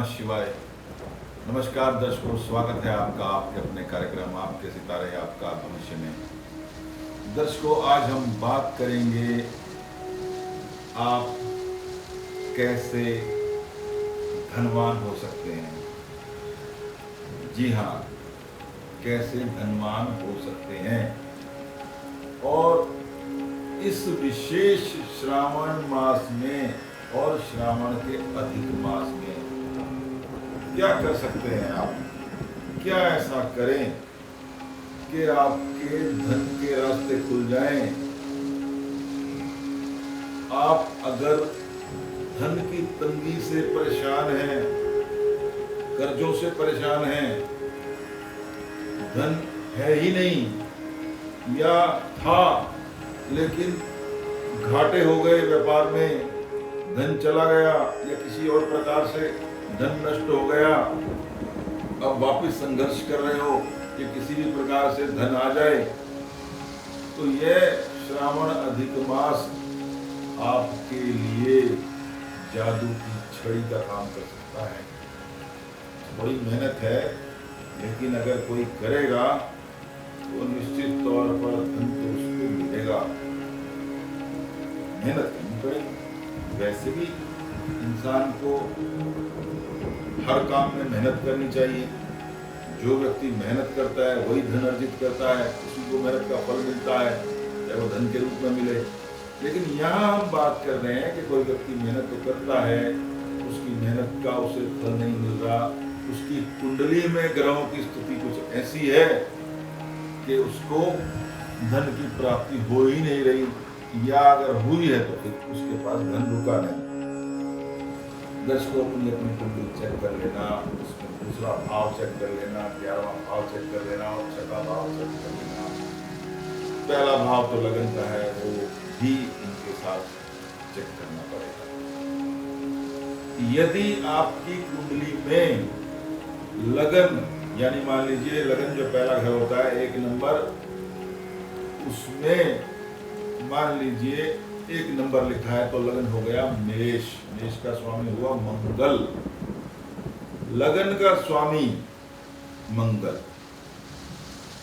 शिवाय। नमस्कार दर्शकों, स्वागत है आपका आपके अपने कार्यक्रम आपके सितारे आपका भविष्य में। दर्शकों, आज हम बात करेंगे आप कैसे धनवान हो सकते हैं। जी हाँ, कैसे धनवान हो सकते हैं। और इस विशेष श्रावण मास में और श्रावण के अधिक मास में क्या कर सकते हैं आप, क्या ऐसा करें कि आपके धन के रास्ते खुल जाएं। आप अगर धन की तंगी से परेशान हैं, कर्जों से परेशान हैं, धन है ही नहीं या था लेकिन घाटे हो गए, व्यापार में धन चला गया या किसी और प्रकार से धन नष्ट हो गया, अब वापस संघर्ष कर रहे हो कि किसी भी प्रकार से धन आ जाए, तो यह श्रावण अधिक मास आपके लिए जादू की छड़ी का काम कर सकता है। बड़ी मेहनत है, लेकिन अगर कोई करेगा तो निश्चित तौर पर धन तो उसको मिलेगा। मेहनत करनी पड़ेगी। वैसे भी इंसान को हर काम में मेहनत करनी चाहिए। जो व्यक्ति मेहनत करता है वही धन अर्जित करता है, उसी को मेहनत का फल मिलता है, चाहे वो धन के रूप में मिले। लेकिन यहाँ हम बात कर रहे हैं कि कोई व्यक्ति मेहनत तो करता है, उसकी मेहनत का उसे फल नहीं मिल रहा, उसकी कुंडली में ग्रहों की स्थिति कुछ ऐसी है कि उसको धन की प्राप्ति हो ही नहीं रही, या अगर हुई है तो फिर उसके पास धन रुका नहीं। दर्शकों, अपनी अपनी कुंडली चेक कर लेना, उसमें दूसरा भाव चेक कर लेना, 11वां भाव चेक कर लेना और 6वां भाव चेक कर लेना। पहला भाव तो लगन का है, वो भी इनके साथ चेक करना पड़ेगा। यदि आपकी कुंडली में लगन, यानी मान लीजिए लगन जो पहला घर होता है 1 नंबर, उसमें मान लीजिए 1 नंबर लिखा है तो लगन हो गया मेष। मेष का स्वामी हुआ मंगल, लगन का स्वामी मंगल।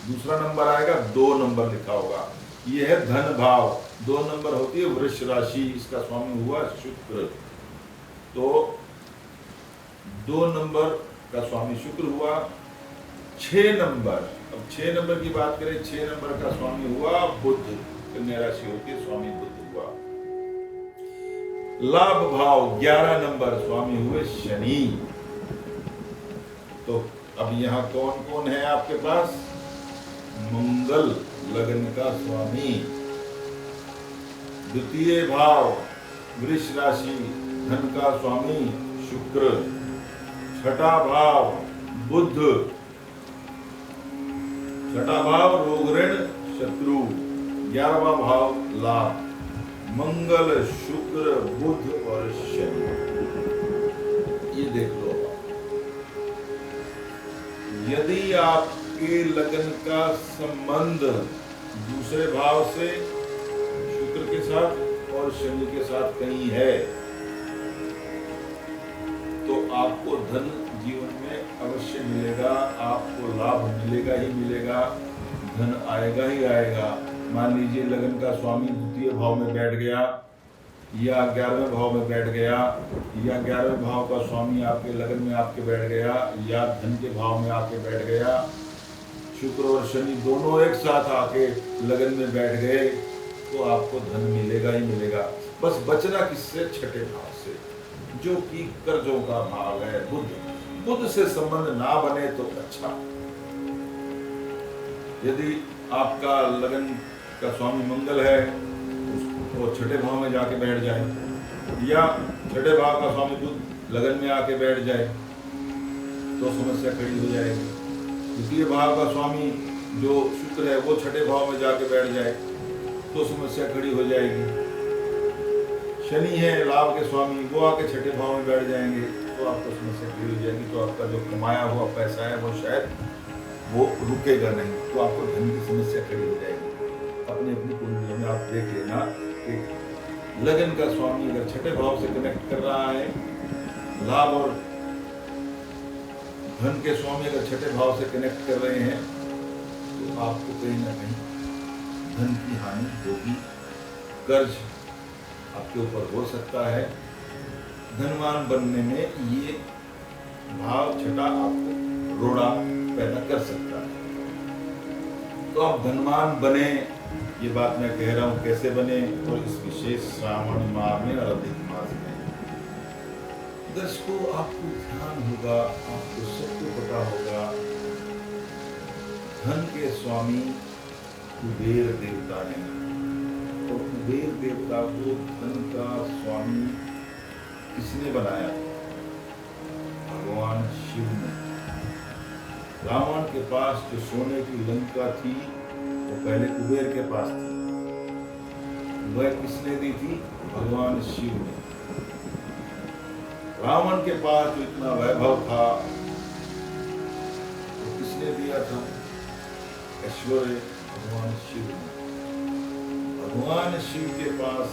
दूसरा नंबर आएगा 2 नंबर लिखा होगा, यह है धन भाव। 2 नंबर होती है वृष राशि, इसका स्वामी हुआ शुक्र। तो 2 नंबर का स्वामी शुक्र हुआ। 6 नंबर, अब 6 नंबर की बात करें, 6 नंबर का स्वामी हुआ बुध, कन्या राशि होती है, स्वामी बुध हुआ। लाभ भाव 11 नंबर, स्वामी हुए शनि। तो अब यहाँ कौन कौन है आपके पास? मंगल लगन का स्वामी, द्वितीय भाव वृष राशि धन का स्वामी शुक्र, 6ठा भाव बुध, 6ठा भाव रोग ऋण शत्रु, 11वां भाव लाभ। मंगल शुक्र बुध और शनि, ये देख लो। यदि आपके लगन का संबंध दूसरे भाव से शुक्र के साथ और शनि के साथ कहीं है, तो आपको धन जीवन में अवश्य मिलेगा, आपको लाभ मिलेगा ही मिलेगा, धन आएगा ही आएगा। मान लीजिए लगन का स्वामी द्वितीय भाव में बैठ गया या 11वें भाव में बैठ गया, या 11वें भाव का स्वामी आपके लगन में आपके बैठ गया या धन के भाव में आके बैठ गया। शुक्र और शनि दोनों एक साथ आके लगन में बैठ गए तो आपको धन मिलेगा ही मिलेगा। बस बचना किससे? 6ठे भाव से, जो कि कर्जों का भाव है बुध। बुध से संबंध ना बने तो अच्छा। यदि आपका लगन का स्वामी मंगल है, वो 6ठे भाव में जाके बैठ जाए, या 6ठे भाव का स्वामी बुध लगन में आके बैठ जाए, तो समस्या खड़ी हो जाएगी। द्वितीय भाव का स्वामी जो शुक्र है वो 6ठे भाव में जाके बैठ जाए तो समस्या खड़ी हो जाएगी। शनि है लाभ के स्वामी, वो आके 6ठे भाव में बैठ जाएंगे तो आपको समस्या खड़ी हो जाएगी। तो आपका जो कमाया हुआ पैसा है वो शायद वो रुकेगा नहीं, तो आपको धन की समस्या खड़ी हो जाएगी। अपनी अपनी कुंडली में आप देख लेना कि लगन का स्वामी अगर 6ठे भाव से कनेक्ट कर रहा है, लाभ और धन के स्वामी अगर छठे भाव से कनेक्ट कर रहे हैं तो आपको कहीं ना कहीं धन की हानि होगी, कर्ज आपके ऊपर हो सकता है। धनवान बनने में ये भाव छठा आपको रोड़ा पैदा कर सकता है। तो आप धनवान बने, ये बात मैं कह रहा हूं कैसे बने, और इस विशेष श्रावण माह में और अधिक मास में दर्शकों आपको ध्यान होगा, आपको सबको पता होगा, धन के स्वामी कुबेर देवता है, और कुबेर देवता को धन का स्वामी किसने बनाया? भगवान शिव ने। रावण के पास जो सोने की लंका थी वो पहले कुबेर के पास थी, वह किसने दी थी? भगवान शिव ने। रावण के पास जो इतना वैभव था वो किसने दिया था? ऐश्वर्य भगवान शिव ने। भगवान शिव के पास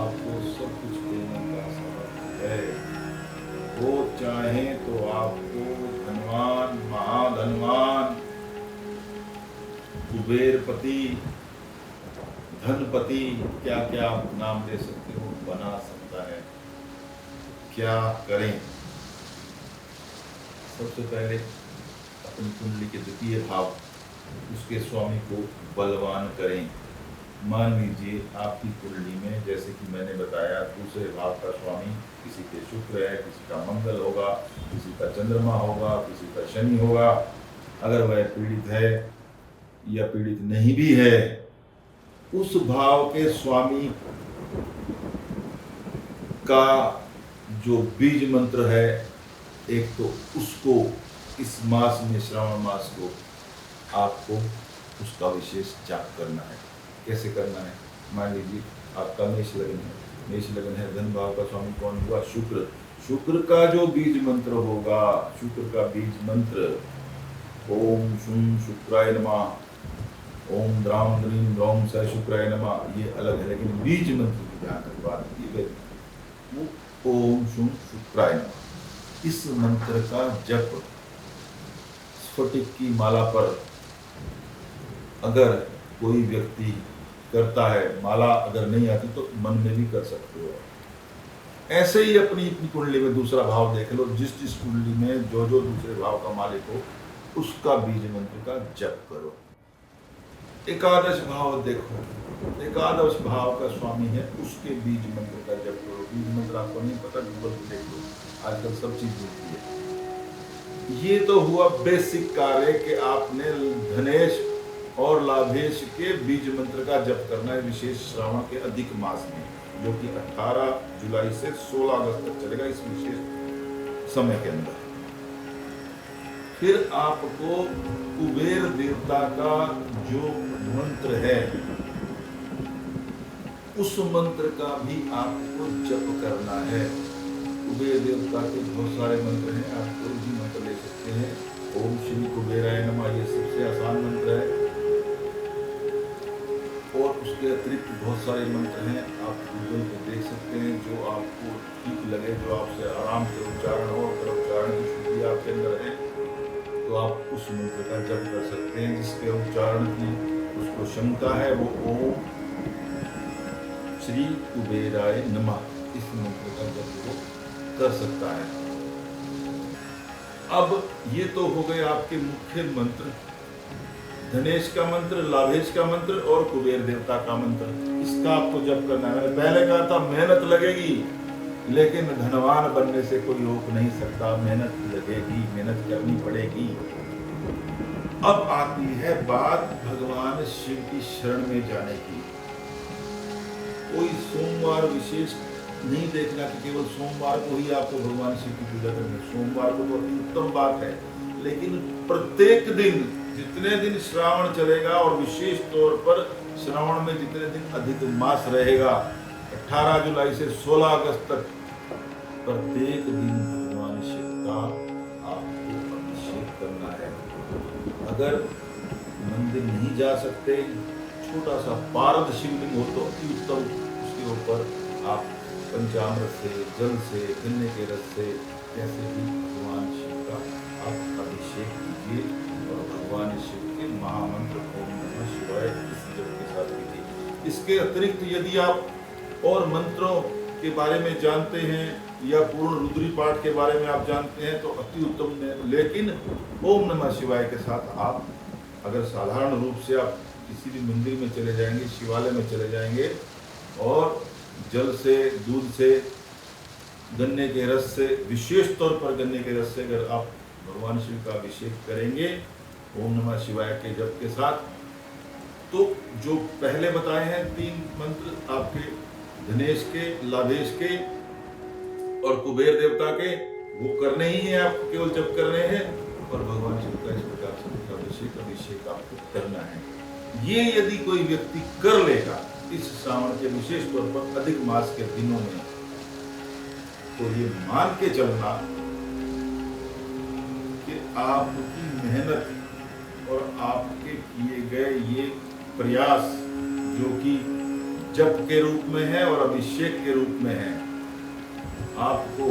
आपको सब कुछ देने का सामर्थ्य है। वो चाहे तो आपको धनवान, महाधनवान, कुबेरपति, धनपति, क्या क्या आप नाम दे सकते हो, बना सकता है। क्या करें? सबसे पहले अपनी कुंडली के द्वितीय भाव, उसके स्वामी को बलवान करें। मान लीजिए आपकी कुंडली में, जैसे कि मैंने बताया, दूसरे भाव का स्वामी किसी के शुक्र है, किसी का मंगल होगा, किसी का चंद्रमा होगा, किसी का शनि होगा। अगर वह पीड़ित है या पीड़ित नहीं भी है, उस भाव के स्वामी का जो बीज मंत्र है, एक तो उसको इस मास में, श्रावण मास को, आपको उसका विशेष जाप करना है। कैसे करना है? मान लीजिए आपका मेष लग्न है, मेष लग्न है, धन भाव का स्वामी कौन हुआ? शुक्र। शुक्र का जो बीज मंत्र होगा, शुक्र का बीज मंत्र ओम शुं शुक्राय नमः, ओम द्राम द्रीम द्रौम स शुक्राय नमः, ये अलग है, लेकिन बीज मंत्र की ध्यान रख बात ये वो ओम शुं शुक्राय नमः। इस मंत्र का जप स्फटिक की माला पर अगर कोई व्यक्ति करता है, माला अगर नहीं आती तो मन में भी कर सकते हो। ऐसे ही अपनी कुंडली में दूसरा भाव देख लो, जिस जिस कुंडली में जो जो दूसरे भाव का मालिक हो, उसका बीज मंत्र का जप करो। एकादश भाव देखो, एकादश भाव का स्वामी है, उसके बीज मंत्र का जप करो। बीज मंत्र आपको नहीं पता, गूगल पे देख लो, आजकल सब चीज मिलती है। ये तो हुआ बेसिक कार्य कि आपने धनेश और लाभेश के बीज मंत्र का जप करना है विशेष श्रावण के अधिक मास में, जो कि 18 जुलाई से 16 अगस्त तक चलेगा, इस विशेष समय के अंदर। फिर आपको कुबेर देवता का जो मंत्र है, उस मंत्र का भी आपको जप करना है। कुबेर देवता के बहुत सारे मंत्र हैं, आप कोई भी मंत्र ले सकते हैं। ओम श्री कुबेराय नमः, ये सबसे आसान मंत्र है, और उसके अतिरिक्त बहुत सारे मंत्र हैं, आप गूगल पे देख सकते हैं, जो आपको ठीक लगे, जो आपसे आराम से उच्चारण हो। अगर उच्चारण की शुद्धि आपके अंदर है तो आप उस मंत्र का जप कर सकते हैं। जिसके उच्चारण की उसको क्षमता है, वो ओम श्री कुबेराय नमः, इस मंत्र का जप वो कर सकता है। अब ये तो हो गए आपके मुख्य मंत्र, धनेश का मंत्र, लाभेश का मंत्र और कुबेर देवता का मंत्र। इसका आपको जप करना है। मैंने पहले कहा था मेहनत लगेगी, लेकिन धनवान बनने से कोई रोक नहीं सकता। मेहनत लगेगी, मेहनत करनी पड़ेगी। अब आती है बात भगवान शिव की शरण में जाने की। कोई सोमवार विशेष नहीं देखना कि केवल सोमवार को ही आपको भगवान शिव की पूजा करनी है। सोमवार को बहुत उत्तम बात है, लेकिन प्रत्येक दिन, जितने दिन श्रावण चलेगा, और विशेष तौर पर श्रावण में जितने दिन अधिक मास रहेगा, 18 जुलाई से 16 अगस्त तक, प्रत्येक दिन भगवान शिव का आपको अभिषेक करना है। अगर मंदिर नहीं जा सकते, छोटा सा पारद शिवलिंग हो तो अति उत्तम, उसके ऊपर आप पंचामृत से, जल से, गन्ने के रस से, कैसे भी भगवान शिव का आप अभिषेक कीजिए और भगवान शिव के महामंत्र ओम नमः शिवाय इस जप के साथ कीजिए। इसके अतिरिक्त यदि आप और मंत्रों के बारे में जानते हैं या पूर्ण रुद्री पाठ के बारे में आप जानते हैं तो अति उत्तम है, लेकिन ओम नमः शिवाय के साथ आप अगर साधारण रूप से आप किसी भी मंदिर में चले जाएंगे, शिवालय में चले जाएंगे और जल से, दूध से, गन्ने के रस से, विशेष तौर पर गन्ने के रस से अगर आप भगवान शिव का अभिषेक करेंगे ओम नमः शिवाय के जप के साथ, तो जो पहले बताए हैं 3 मंत्र आपके धनेश के, लाभेश के और कुबेर देवता के, वो करने ही है, आपको केवल जप करने हैं और भगवान शिव का इस प्रकार से अभिषेक आपको करना है। ये यदि कोई व्यक्ति कर लेगा इस श्रावण के विशेष तौर पर अधिक मास के दिनों में, तो ये मान के चलना कि आपकी मेहनत और आपके किए गए ये प्रयास जो कि जप के रूप में है और अभिषेक के रूप में है, आपको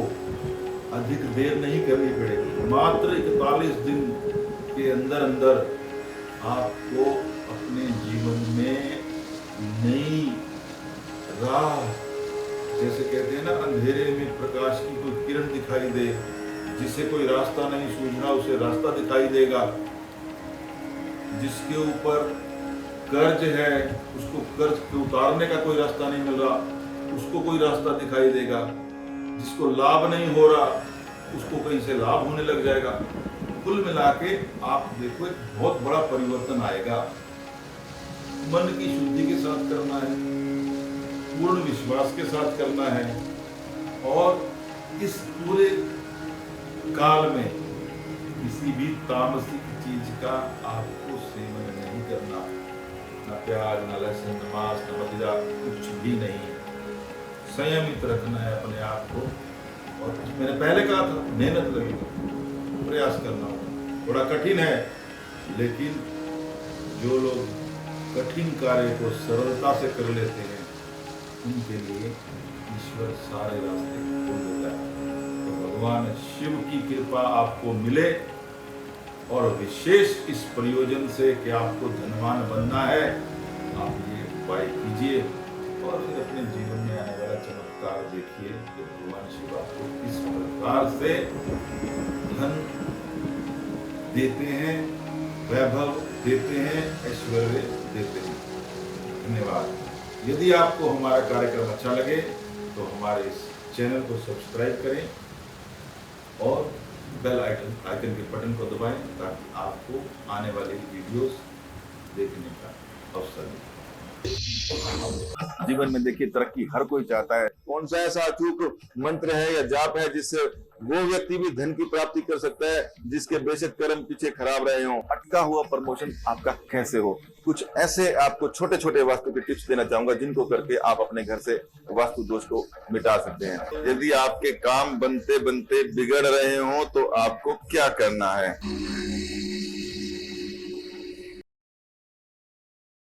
अधिक देर नहीं करनी पड़ेगी। मात्र 41 दिन के अंदर अंदर आपको अपने जीवन में नई राह, जैसे कहते हैं ना, अंधेरे में प्रकाश की कोई किरण दिखाई दे, जिसे कोई रास्ता नहीं सूझ रहा उसे रास्ता दिखाई देगा, जिसके ऊपर कर्ज है उसको कर्ज के उतारने का कोई रास्ता नहीं मिल रहा उसको कोई रास्ता दिखाई देगा, जिसको लाभ नहीं हो रहा उसको कहीं से लाभ होने लग जाएगा। कुल मिला के आप देखो एक बहुत बड़ा परिवर्तन आएगा। मन की शुद्धि के साथ करना है, पूर्ण विश्वास के साथ करना है और इस पूरे काल में किसी भी तामसिक चीज का आपको सेवन नहीं करना, न प्याज, न लहसुन, न मांस, न मदिरा, कुछ भी नहीं। संयमित रखना है अपने आप को और मैंने पहले कहा था मेहनत लगेगी, प्रयास करना होगा। थोड़ा कठिन है, लेकिन जो लोग कठिन कार्य को सरलता से कर लेते हैं उनके लिए ईश्वर सारे रास्ते खोल देता है। तो भगवान शिव की कृपा आपको मिले और विशेष इस प्रयोजन से कि आपको धनवान बनना है, आप ये उपाय कीजिए और फिर अपने जीवन में आने वाला चमत्कार देखिए कि भगवान शिव आपको किस प्रकार से धन देते हैं, वैभव देते हैं, ऐश्वर्य देते हैं। धन्यवाद। यदि आपको हमारा कार्यक्रम अच्छा लगे तो हमारे इस चैनल को सब्सक्राइब करें और बेल आइकन के बटन को दबाएं ताकि आपको आने वाली वीडियोस देखने का अवसर मिले। जीवन में देखिए तरक्की हर कोई चाहता है। कौन सा ऐसा अचूक मंत्र है या जाप है जिससे वो व्यक्ति भी धन की प्राप्ति कर सकता है जिसके बेशक कर्म पीछे खराब रहे हों? अटका हुआ प्रमोशन आपका कैसे हो? कुछ ऐसे आपको छोटे छोटे वास्तु के टिप्स देना चाहूंगा जिनको करके आप अपने घर से वास्तु दोष को मिटा सकते हैं। यदि आपके काम बनते बनते बिगड़ रहे हो तो आपको क्या करना है?